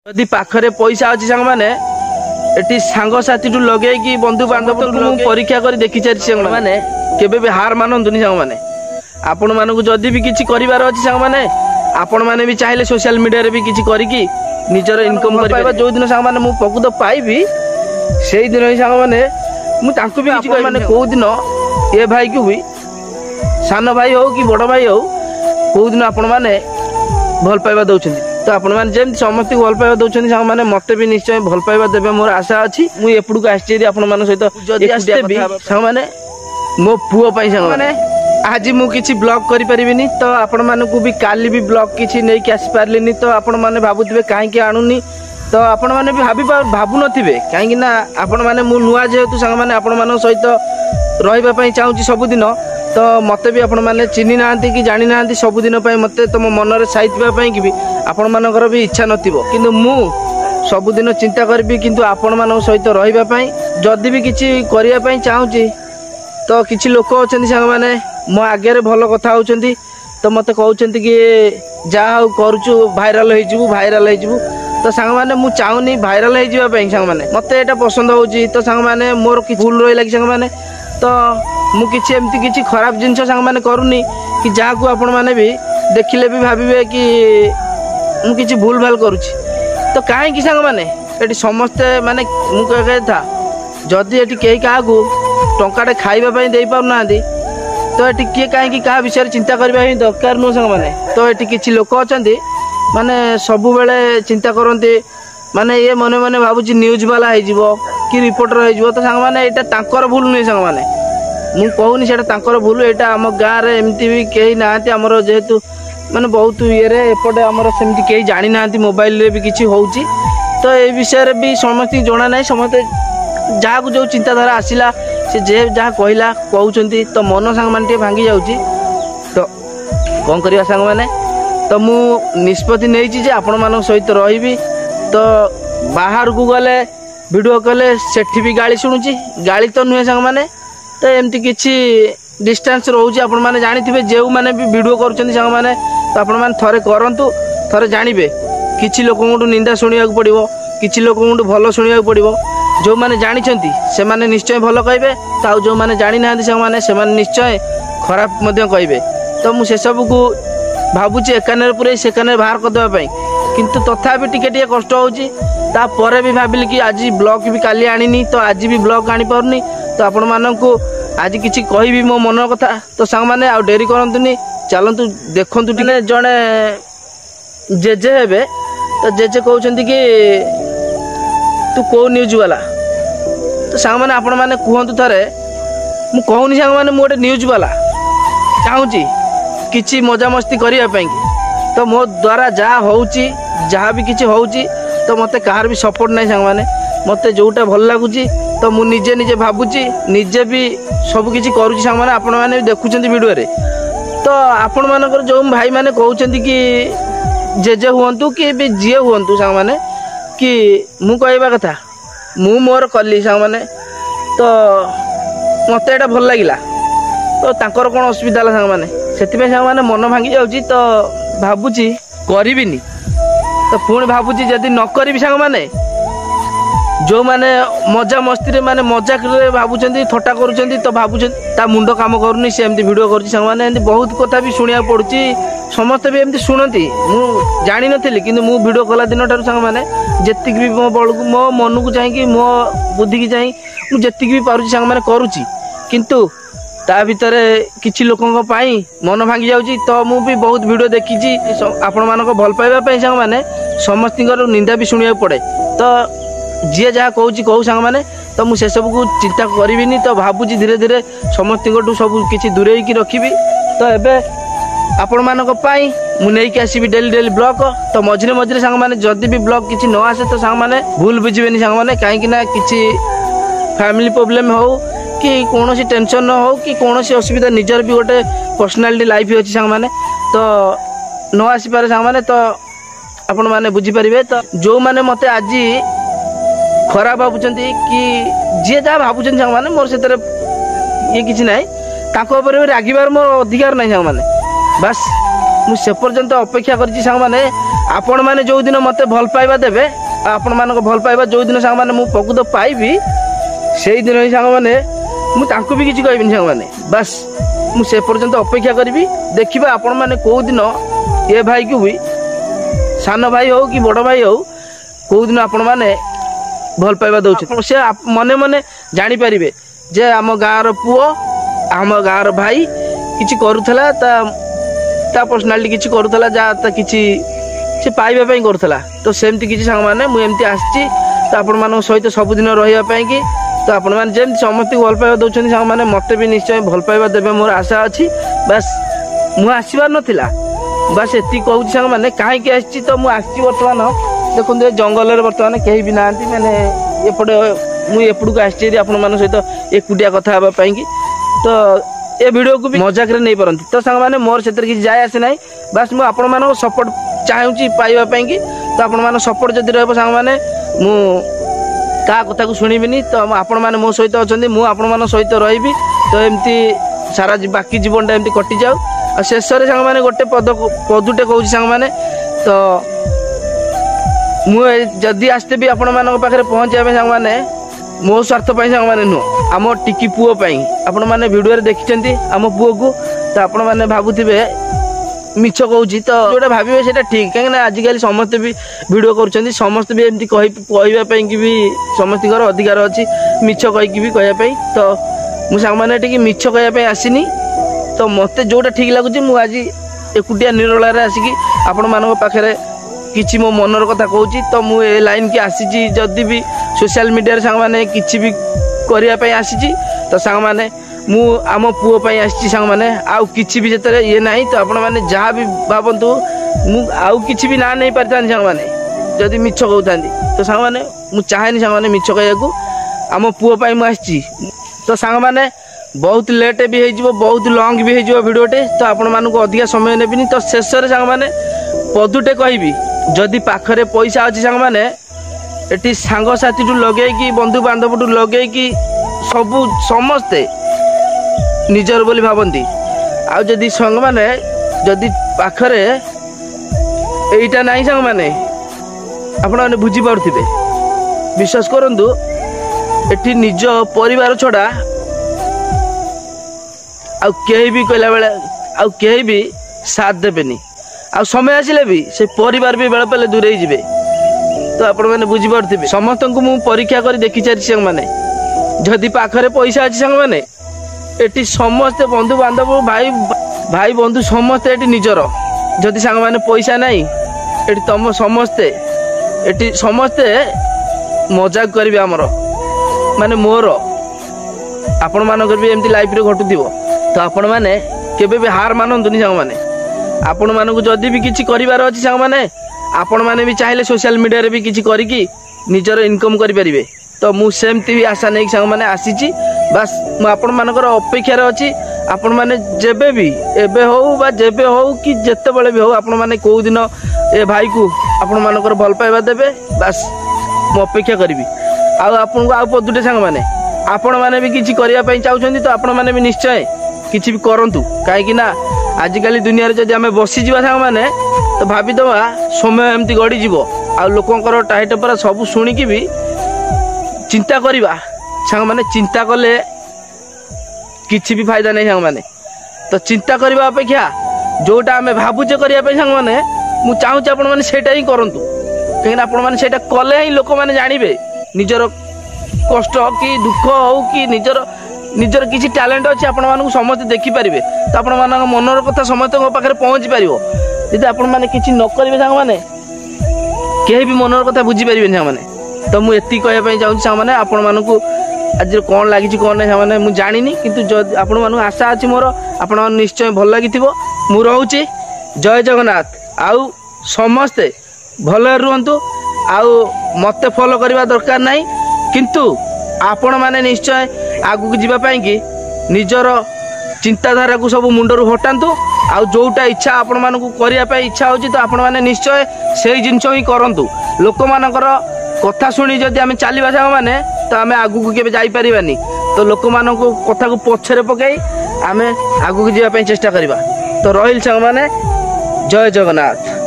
जदि पाखरे पैसा अच्छी सांग मैंने एटी सांगसाथी लगे कि बंधु बांधव परीक्षा कर देखी सारी सांग मैंने केबे भी हार मानतुनि सांग मैंने आपण मानक जदि भी किसी करार अच्छी सांग मैंने आपण मैंने भी चाहिए सोशल मीडिया रे भी किसी करिकी निजर इनकम कर जो दिन सांग मैंने प्रकृत पाइबी से दिन ही सांग मैंने मुझे भी किसी मैंने कौ दिन ए भाई को भी सान भाई हो कि बड़ भाई हो कौ दिन आपण मैंने भल पाइबा दौरान तो आपण मैंने जमी समस्त को भल पाइबा दौरान सांग मैंने मत भी निश्चय भल पाइबा देवे मोर आशा अच्छी मुझे एपड़ू आसी आपण मान सहित सांग मैंने मो पुओ सांग मैंने आज मुझे ब्लॉग करी तो आपण मानक भी काली भी ब्लॉग किसी नहीं कि आसी पार्ली तो आपण मैंने भावुवे कहीं आणुनी तो आपण मैंने भी भावु नथिबे कहीं ना आपण मैंने मु नुआ जेहेतु सांग मैंने आपण मान सहित रही चाहूँगी सबुदिन तो मत भी आपण मैंने चिन्ह ना कि जानी ना सबुदिन मत तुम मनरे साइथापी कि भी आपण मानकर भी इच्छा नथिबो किंतु मु सबुदिन चिंता करी किंतु आपण मान सहित रही जदि भी किसी करने चाहूँगी तो किसी लोक अच्छा सांग मैंने मो आगे भल कथा होती तो मत कहते कि जहाँ करुचु भाइराल हो तो सांग मैंने मुझे चाहूनी भाइराल हो सांग मैंने मत यहाँ पसंद हो तो सांग मैंने मोर कि भूल रही लगी सांग मैंने तो मुझे एमती किसी खराब जिनस सांग मैंने करूनी कि जहाँ को आपण मैंने भी देखिले भी भावे कि मुझे भूल भाल करुच्ची तो कहीं सांग मैंने ये समस्ते माने मुझे था जदि ये कहीं क्या टंकाटे खावाई दे पारना तो ये किए कहीं क्या विषय चिंता करने दरकार नुह सांग मैंने तो ये किसी लोक अच्छा माने सबु बेले चिंता करते माने ये मने मने भावुची न्यूज वाला हो कि रिपोर्टर हो तो सांग मैंने यहाँ तांकर भूल नुहे सांग मैंने मुझे कहूनी से भूल यहाँ आम गाँव में एमती भी कहीं ना आमर जेहेतु माने बहुत ये एपटे आमर सेमती कहीं जानी ना मोबाइल रे भी किसी हो तो ये विषय भी समस्त जना ना समस्त जहाँ को जो चिंताधारा आसला से जे जहाँ कहला कहते तो मन सांग मैंने भांगी जाऊँगी तो कौन करवा सांग मैंने तो मु निष्पत्ति नहीं आपण मान सहित रही तो बाहर को गले वीडियो कले सेठी भी गाली शुणुची गाली तो नुहे सांग मैंने तो एमती किसी डिस्टेंस रोचे आपण मैंने जानी जो मैंने भी वीडियो करुँच सांग मैंने तो आपण मैंने थरे करूँ थरे जानवे किसी लोक निंदा शुणा पड़ो किसी लोक भल शुणा पड़ो जो मैंने जानते से मैंने निश्चय भल कहे तो जो मैंने जानी ना से निश्चय खराब कहे तो मुझे सब को भावुची एकान पूरे से बाहर करदेवाई किंतु तथापि टिके कष्ट होपर भी भाविली कि आज ब्लॉग भी काली आनी तो आज भी ब्लॉग आनी पारनी तो आपण मानक आज किसी कहि मो मन कथा तो सांग मैंने आ डेरी करतुनि चलतु देखु जड़े जेजे हे तो जेजे कहते कि तू कौ न्यूज वाला तो सांग मैंने आपण मैंने कहतु थे मु कहूनी सांग मैंने गोटे न्यूज वाला चाहूँगी किसी मजा मस्ती करने तो मो द्वारा जहाँ होची जहाँ भी किसी होची तो मत कहार भी सपोर्ट नहीं सांग मैंने मत जोटा भल लगुच तो मु निजे निजे भावुची निजे भी सब किसी करुँच सांग मैंने आपण मैंने देखुं वीडियो रे तो आपण मानकर जो भाई मैंने कहते कि जेजे हुंतु कि भी जीए हुंतु सांग मैंने कि मु कहवा कथा मु मोर कली सांग मैंने तो मत यहाँ भल लगिला तो तांकर कौन असुविधा सांग मैंने से सांग मैंने मन भांगी जाऊँगी तो भावुची करिबिनी तो पुणी भावुची जदि न करी सांग मैंने जो मैंने मजा मस्ती माने मजाक भावुं थट्टा करुँच तो भावुं ता मुंड काम करूनी से एमती वीडियो कर सांग मैंने बहुत कथा भी शुणा पड़ुची समस्ते भी एमती शुणती मु जानी नथिली किंतु मु वीडियो कला दिन ठार सांग मैंने जेतिक भी मो बल को मो मन को चाहिए मो बुद्धि की चाहिए मुझे जेतिक भी पारुची सांग मैंने करुच्ची किंतु ता भितर किसी लोकों मन भांगी जाऊँगी तो मु भी बहुत वीडियो देखी आपण मानक भल पाइबा सांग मैंने समस्त निंदा भी शुणा पड़े तो जी जहाँ कहूँ सांग मैंने तो मुझे सब को चिंता करी तो भावुची धीरे धीरे समस्त सब किसी दूरे रखी तो एबे आपण मानक मुझे आसबि डेली डेली ब्लॉग तो मझे मझे सांग मैंने जदि भी ब्लॉग किसी न आसे तो सांग मैंने भूल बुझे सांग मैंने कहीं किसी फैमिली प्रोब्लेम हो कि कौन टेंशन न हो कि कौन असुविधा निजर भी गोटे पर्सनालिटी लाइफ अच्छी सांग मैंने तो न आसीपारे सांग मैंने तो आपण मैंने बुझीपारे तो जो मैंने मत आज खराब भावुं कि जी जहाँ भावुं सांग मैंने मोर से ये किसी ना रागिबार मोर अधिकार ना सांग मैंने बस मुझे पर्यंत अपेक्षा कर सांग मैंने आपण मैंने जो दिन मत भल पाइबा देवे आपण मान भल पाइबा जो दिन सांग मैंने प्रकृत पाइबी से दिन ही सांग मैंने मुझे भी किसी कहबी सांग मैंने बस मुझे पर्यंत अपेक्षा करी देखा आपण मैंने कौ दिन ये भाई को भी सान भाई हो कि बड़ भाई हो कौ दिन आपण मैंने भल पाइबा दौर से मने मने जानीपारे जे आम गाँव पुओ आम गाँव भाई किसी करूला पर्सनालीटी किसी करूला जहाँ किसी से पाइबा करूला तो सेमती किसी सांग मैंने मुझे आसी तो आपण मान सहित सबुदिन रही कि तो आपण मैंने जमी समस्त भल पाइबा दौरान सांग मैंने मत भी निश्चय भल पाइबा देवे मोर आशा अच्छी बस मुझे आसबार नाला बस एति कहूँ सांग मैंने कहीं आसी तो मुझे बर्तमान देखो जंगल बर्तमान कहीं भी ना मैंने एपटे मुझे एपटू आसी आपण मान सहित एकुटिया कथा कि तो ये वीडियो को भी मजाक नहीं पारती तो सांग मैंने मोर से किसी जाए आसे ना बस मुझे आपण मान सपोर्ट चाहूँगी पाइबा कि तो आपण मान सपोर्ट जदि रहा सांग मैंने मु क्या कथा को शुणिबिनी तो आपण मैंने मो सहित अच्छा मुझे आपण मान सहित रही तो एमती सारा बाकी जीवनटा एमती कटि जाऊ और शेष सांग मैंने गोटे पदुटे कहूँ सांग मैंने तो मुझे आसते भी आपण मान पाखे पहुँचा सांग मैंने मो स्वार्थ सांग मैंने नुह आम टिकी पुओ आपण मैंने वीडियो देखते आम पुओ को तो आपण मैंने भावुवे मिछ कहूँ तो जोटा भावे से ठीक कहीं आजिकल समस्ते भी वीडियो कर समस्त भी एमती कहवाई कि भी समस्त अधिकार अच्छी मिछ कहीकि भी कहवाई तो मुझे मैंने टी मिछ कहवाई आसनी तो मत जोटा ठीक लगुच मुझे एकुटिया निरोल आसिकी आपण मान पाखे किसी मो मनर कथा कहूँ तो मुझे लाइन की आसी जदि भी सोशल मीडिया सांग मैंने किसी भी करने आसी तो सांग मैंने मु आम पुओ आसी सांग मैंने आउ किसी भी जिते ये ना तो आपण मैंने जहाँ भी भावतु आउ किसी भी ना नहीं पारि सांग मैंने जदि मिछ कहता तो सांग मैंने मुझे चाहेनी सांग मैंने मिछ कहू आम पुओ मुझे तो सांग मैंने बहुत लेट भी हो बहुत लंग भी हो वीडियोटे तो आपण मानक अधिका समय नेबिनी तो शेष सांग मैंने पदुटे कहबी जदि पाखरे पैसा अच्छी सांग मैंने एटी सांगसाथी लगे कि बंधु बांधव लगे कि सबू समस्ते निजर बोली भावती आदि सांग मैंने जदि पाखरे एटा नहीं सांग मैंने आपण मैंने बुझीपारे विश्वास करंतु एटी निज परिवार छड़ा आउ कहीं भी कहला बेले आउ कहीं भी साथ देबेनी आउ समय आसिले भी से परिवार भी बेले पहले दूरे जीवे तो आपण मैंने बुझीपारे समस्त को मुझे परीक्षा कर देखी सारी सांग मैंने जदि पाखरे पैसा अच्छी सांग मैंने एटी समस्ते बंधु बांधव भाई भाई बंधु समस्ते एटी निजर जदि सांग मैंने पैसा नहीं एटी तुम समस्ते एटी समस्ते मजाक करेंगे आमर माने मोर आपण मानकर भी एमती लाइफ रे घटुथिबो तो आपण माने केबे भी हार मानंतुनी सांग माने आपण मानकु जदि भी किछि करिवार अछि सांग माने आपण माने भी चाहिले सोशल मीडिया रे भी किछि करिकि निजर इनकम करि परिबे तो मु सेमती भी आशा नहीं सांग माने आसीची बस मु आपण मानकर अपेक्षा रे अछि आपण माने जेबे भी एबे हो बा जेबे हो कि जत्ते बेले भी हो आपण माने को दिन ए भाई को आपण मानकर भल पाइबा देबे बस मु अपेक्षा करिवि आ आपण को आ पदुटे सांग माने आपण माने भी किछि करिया पई चाहउछन्ती तो आपण माने भी निश्चय किछि भी करंतु काहे कि ना आजिकल दुनिया रे जदि आमे बसी जीवा सांग माने तो भाबी दवा समय एमती गडी जीवो आ लोकंकर टाइट पर सब सुनी कि भी चिंता करिवा सांग माने चिंता कले किछि भी फायदा नहीं सांग माने तो चिंता करबा अपेक्षा जोटा आमे भाबुचे करिया पे सांग माने मु चाहू आपण माने सेटा ही करंतु कहीं आपण माने सेटा कले ही लोक माने जानिबे निजर कष्ट कि दुख हो कि निजर निजर किसी टैलेंट अच्छे आपण मानक समस्त देखि पारिबे तो आपण मानक मनर कथा समस्त पाखे पहुँची पारिबो यदि आपण माने किछि न करिवे सांग माने केही भी मनर कथा बुझी पारिबे सांग माने तो मु एति कहया पई चाहू सांग माने आपण मानक आज कौन लगी कौन नहीं मैंने मुझे जानी किंतु आपण मानक आशा अच्छी मोर आपण निश्चय भल लगी मु रोचे जय जगन्नाथ आउ समस्ते भल रुहतु आउ मत फॉलो करवा दरकार नहीं किंतु आपण माने निश्चय आगु जावाई कि निजर चिंताधारा को सब मुंडरू हटातु आउ जोटा इच्छा आपण मानक करने इच्छा हो तो आपण माने निश्चय से जिनस ही करूँ लोक मानकर कथा शुणी जदि आम चलवा सांग माने तो आम आगू के जापारानी तो लोक मान कथा को पछरे पकई आम आगू जावाई चेष्टा करवा तो रही सांग माने जय जगन्नाथ।